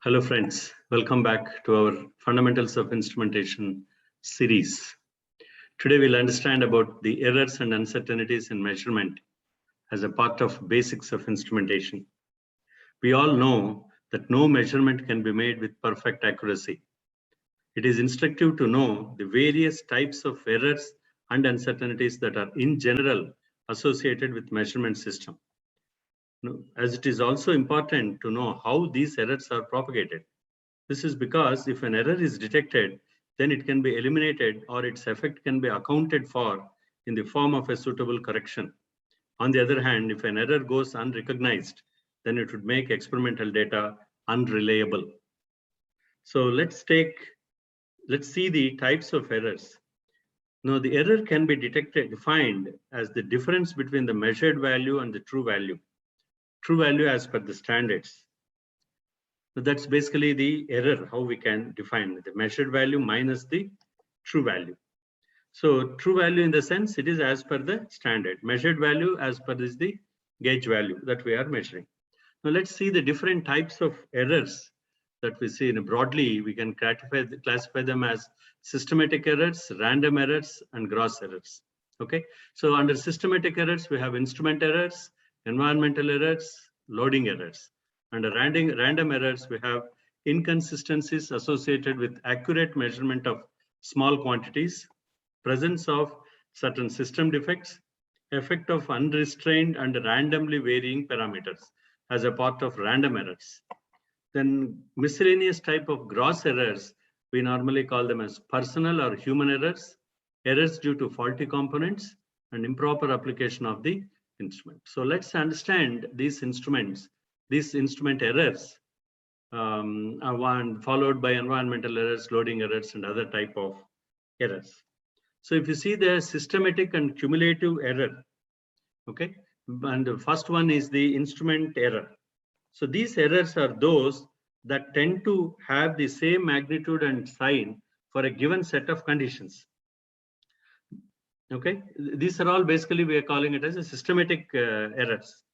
Hello friends, welcome back to our Fundamentals of Instrumentation series. Today we'll understand about the errors and uncertainties in measurement as a part of basics of instrumentation. We all know that no measurement can be made with perfect accuracy. It is instructive to know the various types of errors and uncertainties that are in general associated with measurement system. As it is also important to know how these errors are propagated. This is because if an error is detected, then it can be eliminated or its effect can be accounted for in the form of a suitable correction. On the other hand, if an error goes unrecognized, then it would make experimental data unreliable. So let's see the types of errors. Now the error can be defined as the difference between the measured value and the true value. True value as per the standards. So that's basically the error, how we can define the measured value minus the true value. So true value in the sense it is as per the standard. Measured value as per is the gauge value that we are measuring. Now let's see the different types of errors that we see. Broadly, we can classify them as systematic errors, random errors, and gross errors. Okay. So under systematic errors, we have instrument errors, environmental errors, loading errors. Under random errors, we have inconsistencies associated with accurate measurement of small quantities, presence of certain system defects, effect of unrestrained and randomly varying parameters as a part of random errors. Then miscellaneous type of gross errors, we normally call them as personal or human errors, errors due to faulty components and improper application of the instrument. So let's understand these instrument errors are followed by environmental errors, loading errors, and other type of errors. So if you see the systematic and cumulative error, okay, and the first one is the instrument error. So these errors are those that tend to have the same magnitude and sign for a given set of conditions. Okay, these are all basically we are calling it as a systematic errors.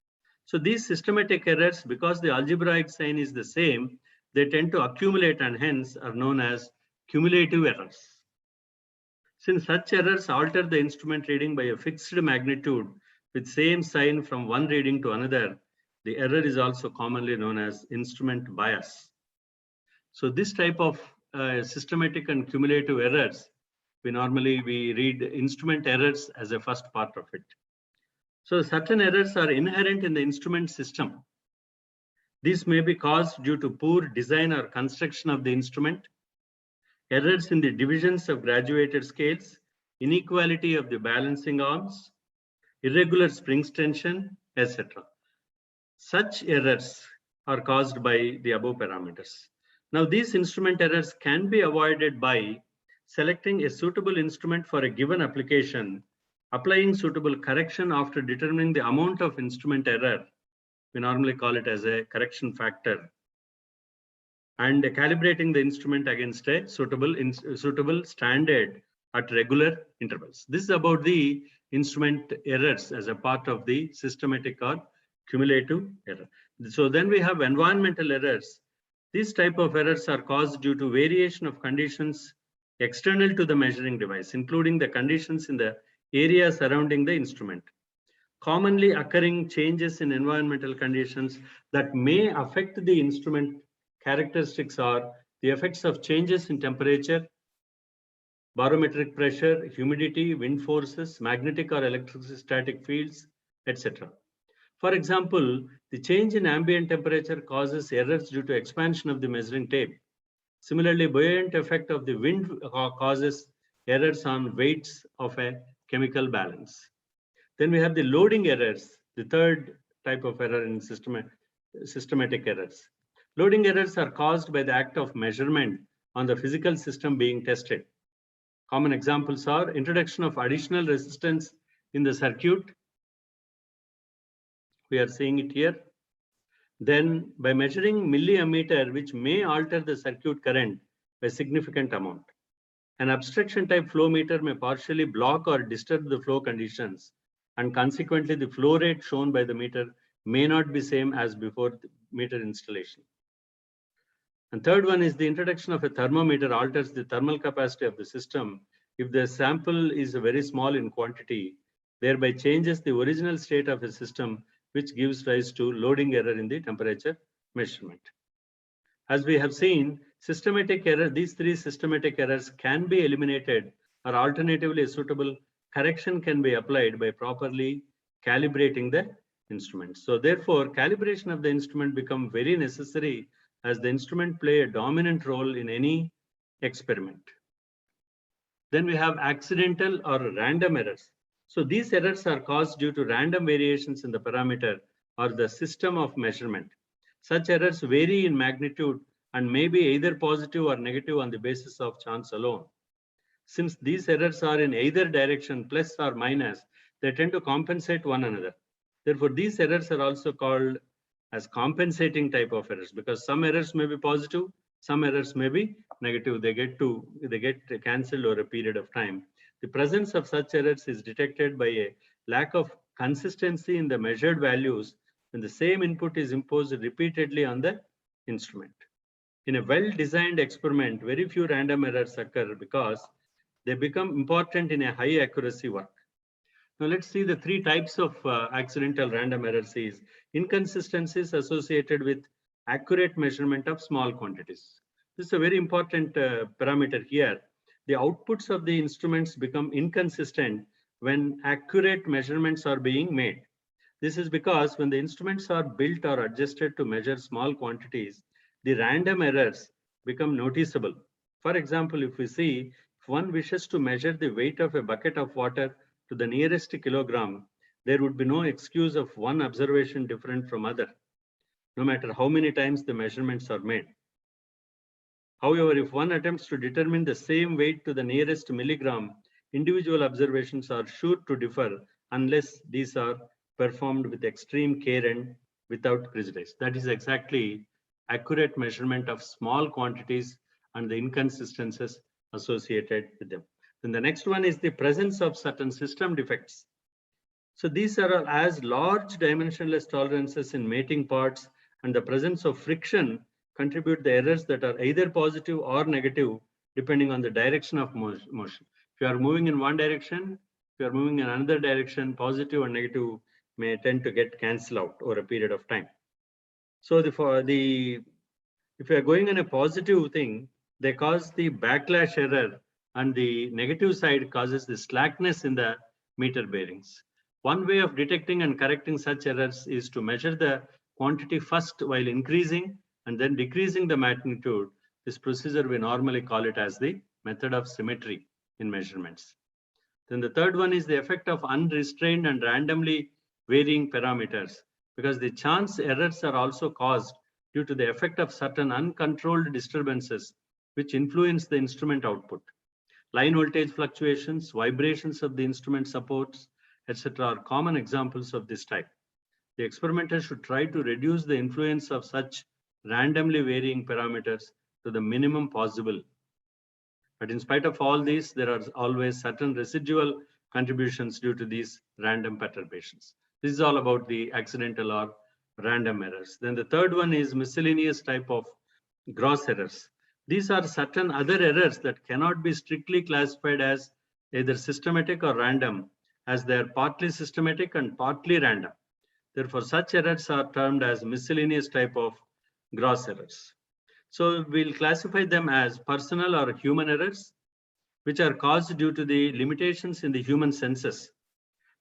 So these systematic errors, because the algebraic sign is the same, they tend to accumulate and hence are known as cumulative errors. Since such errors alter the instrument reading by a fixed magnitude with same sign from one reading to another, the error is also commonly known as instrument bias. So this type of systematic and cumulative errors, we read instrument errors as a first part of it. So certain errors are inherent in the instrument system. These may be caused due to poor design or construction of the instrument, errors in the divisions of graduated scales, inequality of the balancing arms, irregular springs tension, etc. Such errors are caused by the above parameters. Now these instrument errors can be avoided by selecting a suitable instrument for a given application, applying suitable correction after determining the amount of instrument error. We normally call it as a correction factor, and calibrating the instrument against a suitable standard at regular intervals. This is about the instrument errors as a part of the systematic or cumulative error. So then we have environmental errors. These type of errors are caused due to variation of conditions external to the measuring device, including the conditions in the area surrounding the instrument. Commonly occurring changes in environmental conditions that may affect the instrument characteristics are the effects of changes in temperature, barometric pressure, humidity, wind forces, magnetic or electrostatic fields, etc. For example, the change in ambient temperature causes errors due to expansion of the measuring tape. Similarly, buoyant effect of the wind causes errors on weights of a chemical balance. Then we have the loading errors, the third type of error in systematic errors. Loading errors are caused by the act of measurement on the physical system being tested. Common examples are introduction of additional resistance in the circuit. We are seeing it here. Then by measuring milliammeter, which may alter the circuit current by significant amount. An obstruction type flow meter may partially block or disturb the flow conditions, and consequently the flow rate shown by the meter may not be same as before the meter installation. And third one is the introduction of a thermometer alters the thermal capacity of the system if the sample is very small in quantity, thereby changes the original state of a system, which gives rise to loading error in the temperature measurement. As we have seen, systematic error, these three systematic errors can be eliminated, or alternatively a suitable correction can be applied by properly calibrating the instrument. So therefore, calibration of the instrument become very necessary as the instrument play a dominant role in any experiment. Then we have accidental or random errors. So these errors are caused due to random variations in the parameter or the system of measurement. Such errors vary in magnitude and may be either positive or negative on the basis of chance alone. Since these errors are in either direction, plus or minus, they tend to compensate one another. Therefore, these errors are also called as compensating type of errors, because some errors may be positive, some errors may be negative. They get cancelled over a period of time. The presence of such errors is detected by a lack of consistency in the measured values when the same input is imposed repeatedly on the instrument. In a well-designed experiment, very few random errors occur because they become important in a high accuracy work. Now let's see the three types of accidental random errors is inconsistencies associated with accurate measurement of small quantities. This is a very important parameter here. The outputs of the instruments become inconsistent when accurate measurements are being made. This is because when the instruments are built or adjusted to measure small quantities, the random errors become noticeable. For example, if we see, if one wishes to measure the weight of a bucket of water to the nearest kilogram, there would be no excuse of one observation different from other, no matter how many times the measurements are made. However, if one attempts to determine the same weight to the nearest milligram, individual observations are sure to differ unless these are performed with extreme care and without prejudice. That is exactly accurate measurement of small quantities and the inconsistencies associated with them. Then the next one is the presence of certain system defects. So these are as large dimensionless tolerances in mating parts and the presence of friction contribute the errors that are either positive or negative depending on the direction of motion. If you are moving in one direction, if you are moving in another direction, positive and negative may tend to get cancelled out over a period of time. So if you are going in a positive thing, they cause the backlash error, and the negative side causes the slackness in the meter bearings. One way of detecting and correcting such errors is to measure the quantity first while increasing and then decreasing the magnitude. This procedure we normally call it as the method of symmetry in measurements. Then the third one is the effect of unrestrained and randomly varying parameters, because the chance errors are also caused due to the effect of certain uncontrolled disturbances which influence the instrument output. Line voltage fluctuations, vibrations of the instrument supports, etc. are common examples of this type. The experimenter should try to reduce the influence of such randomly varying parameters to the minimum possible. But in spite of all these, there are always certain residual contributions due to these random perturbations. This is all about the accidental or random errors. Then the third one is miscellaneous type of gross errors. These are certain other errors that cannot be strictly classified as either systematic or random, as they are partly systematic and partly random. Therefore, such errors are termed as miscellaneous type of gross errors. So we'll classify them as personal or human errors, which are caused due to the limitations in the human senses.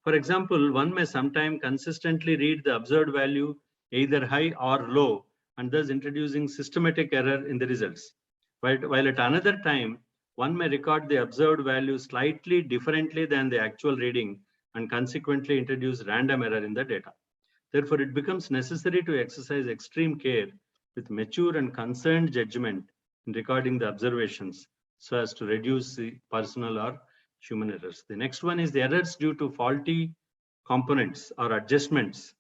For example, one may sometimes consistently read the observed value either high or low, and thus introducing systematic error in the results. While at another time, one may record the observed value slightly differently than the actual reading and consequently introduce random error in the data. Therefore, it becomes necessary to exercise extreme care with mature and concerned judgment in recording the observations so as to reduce the personal or human errors. The next one is the errors due to faulty components or adjustments,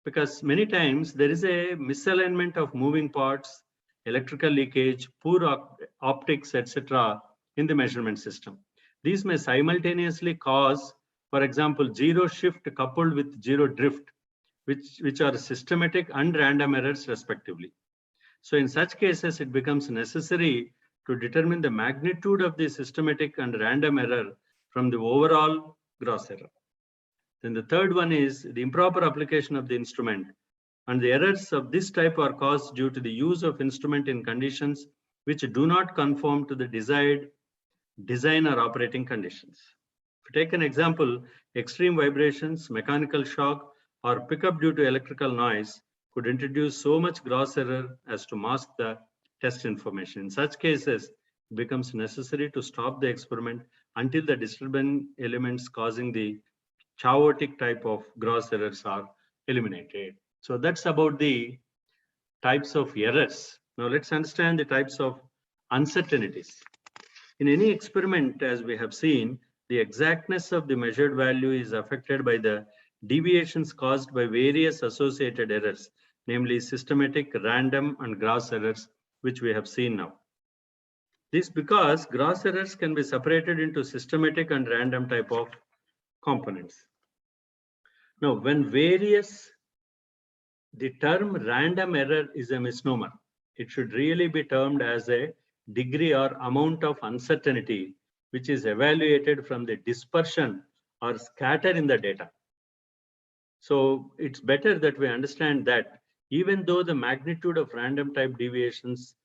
because many times there is a misalignment of moving parts, electrical leakage, poor optics, etc. in the measurement system. These may simultaneously cause, for example, zero shift coupled with zero drift, which are systematic and random errors respectively. So in such cases, it becomes necessary to determine the magnitude of the systematic and random error from the overall gross error. Then the third one is the improper application of the instrument. And the errors of this type are caused due to the use of instrument in conditions which do not conform to the desired design or operating conditions. If you take an example, extreme vibrations, mechanical shock, or pickup due to electrical noise could introduce so much gross error as to mask the test information. In such cases, it becomes necessary to stop the experiment until the disturbing elements causing the chaotic type of gross errors are eliminated. So that's about the types of errors. Now let's understand the types of uncertainties. In any experiment, as we have seen, the exactness of the measured value is affected by the deviations caused by various associated errors, namely systematic, random, and gross errors, which we have seen now. This because gross errors can be separated into systematic and random type of components. Now, when the term random error is a misnomer. It should really be termed as a degree or amount of uncertainty, which is evaluated from the dispersion or scatter in the data. So it's better that we understand that even though the magnitude of random type deviations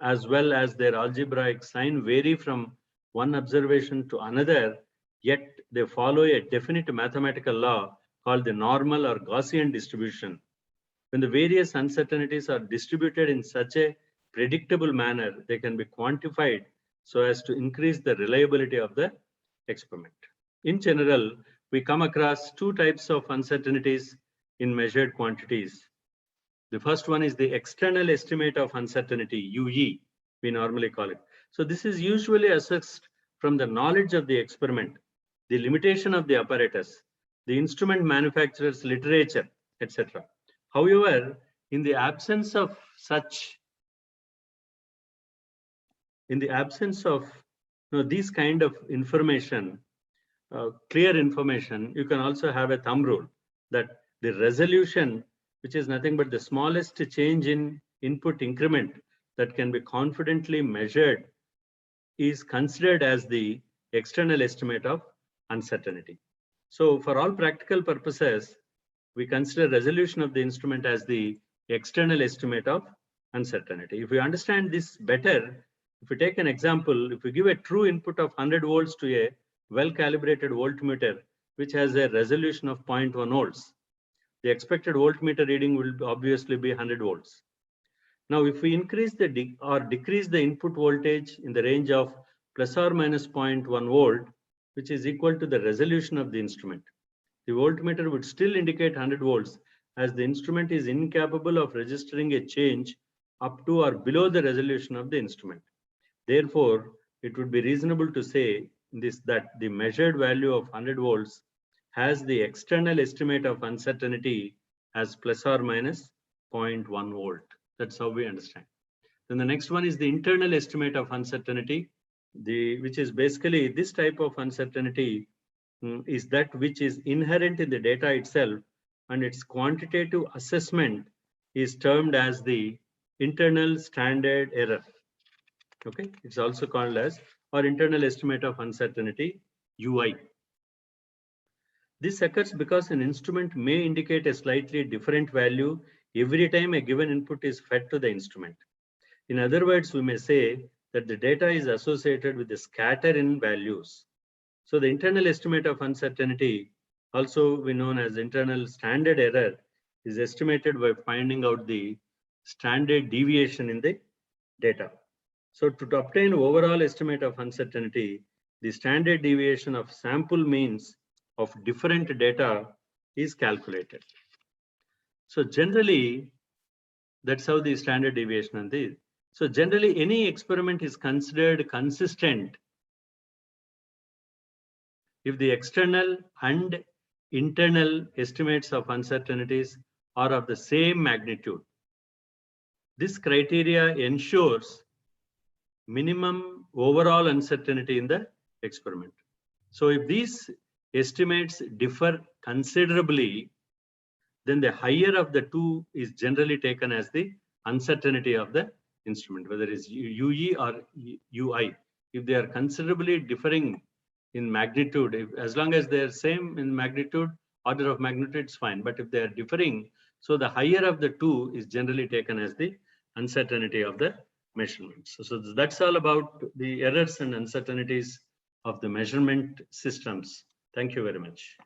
as well as their algebraic sign vary from one observation to another, yet they follow a definite mathematical law called the normal or Gaussian distribution. When the various uncertainties are distributed in such a predictable manner, they can be quantified so as to increase the reliability of the experiment. In general, we come across two types of uncertainties in measured quantities. The first one is the external estimate of uncertainty, UE, we normally call it. So this is usually assessed from the knowledge of the experiment, the limitation of the apparatus, the instrument manufacturer's literature, etc. However, in the absence of these kind of information, clear information, you can also have a thumb rule that the resolution, which is nothing but the smallest change in input increment that can be confidently measured, is considered as the external estimate of uncertainty. So for all practical purposes, we consider resolution of the instrument as the external estimate of uncertainty. If we understand this better, if we take an example, if we give a true input of 100 volts to a well-calibrated voltmeter, which has a resolution of 0.1 volts, the expected voltmeter reading will obviously be 100 volts. Now, if we increase or decrease the input voltage in the range of plus or minus 0.1 volt, which is equal to the resolution of the instrument, the voltmeter would still indicate 100 volts as the instrument is incapable of registering a change up to or below the resolution of the instrument. Therefore, it would be reasonable to say that the measured value of 100 volts has the external estimate of uncertainty as plus or minus 0.1 volt. That's how we understand. Then the next one is the internal estimate of uncertainty, which is basically this type of uncertainty is that which is inherent in the data itself, and its quantitative assessment is termed as the internal standard error. Okay, it's also called as or internal estimate of uncertainty, UI. This occurs because an instrument may indicate a slightly different value every time a given input is fed to the instrument. In other words, we may say that the data is associated with the scatter in values. So the internal estimate of uncertainty, also we known as internal standard error, is estimated by finding out the standard deviation in the data. So to obtain overall estimate of uncertainty, the standard deviation of sample means of different data is calculated. So generally, that's how the standard deviation is. So generally, any experiment is considered consistent if the external and internal estimates of uncertainties are of the same magnitude. This criteria ensures minimum overall uncertainty in the experiment. So if these estimates differ considerably, then the higher of the two is generally taken as the uncertainty of the instrument, whether it's UE or UI. If they are considerably differing in magnitude, as long as they're same in magnitude, order of magnitude, it's fine. But if they are differing, so the higher of the two is generally taken as the uncertainty of the measurements. So that's all about the errors and uncertainties of the measurement systems. Thank you very much.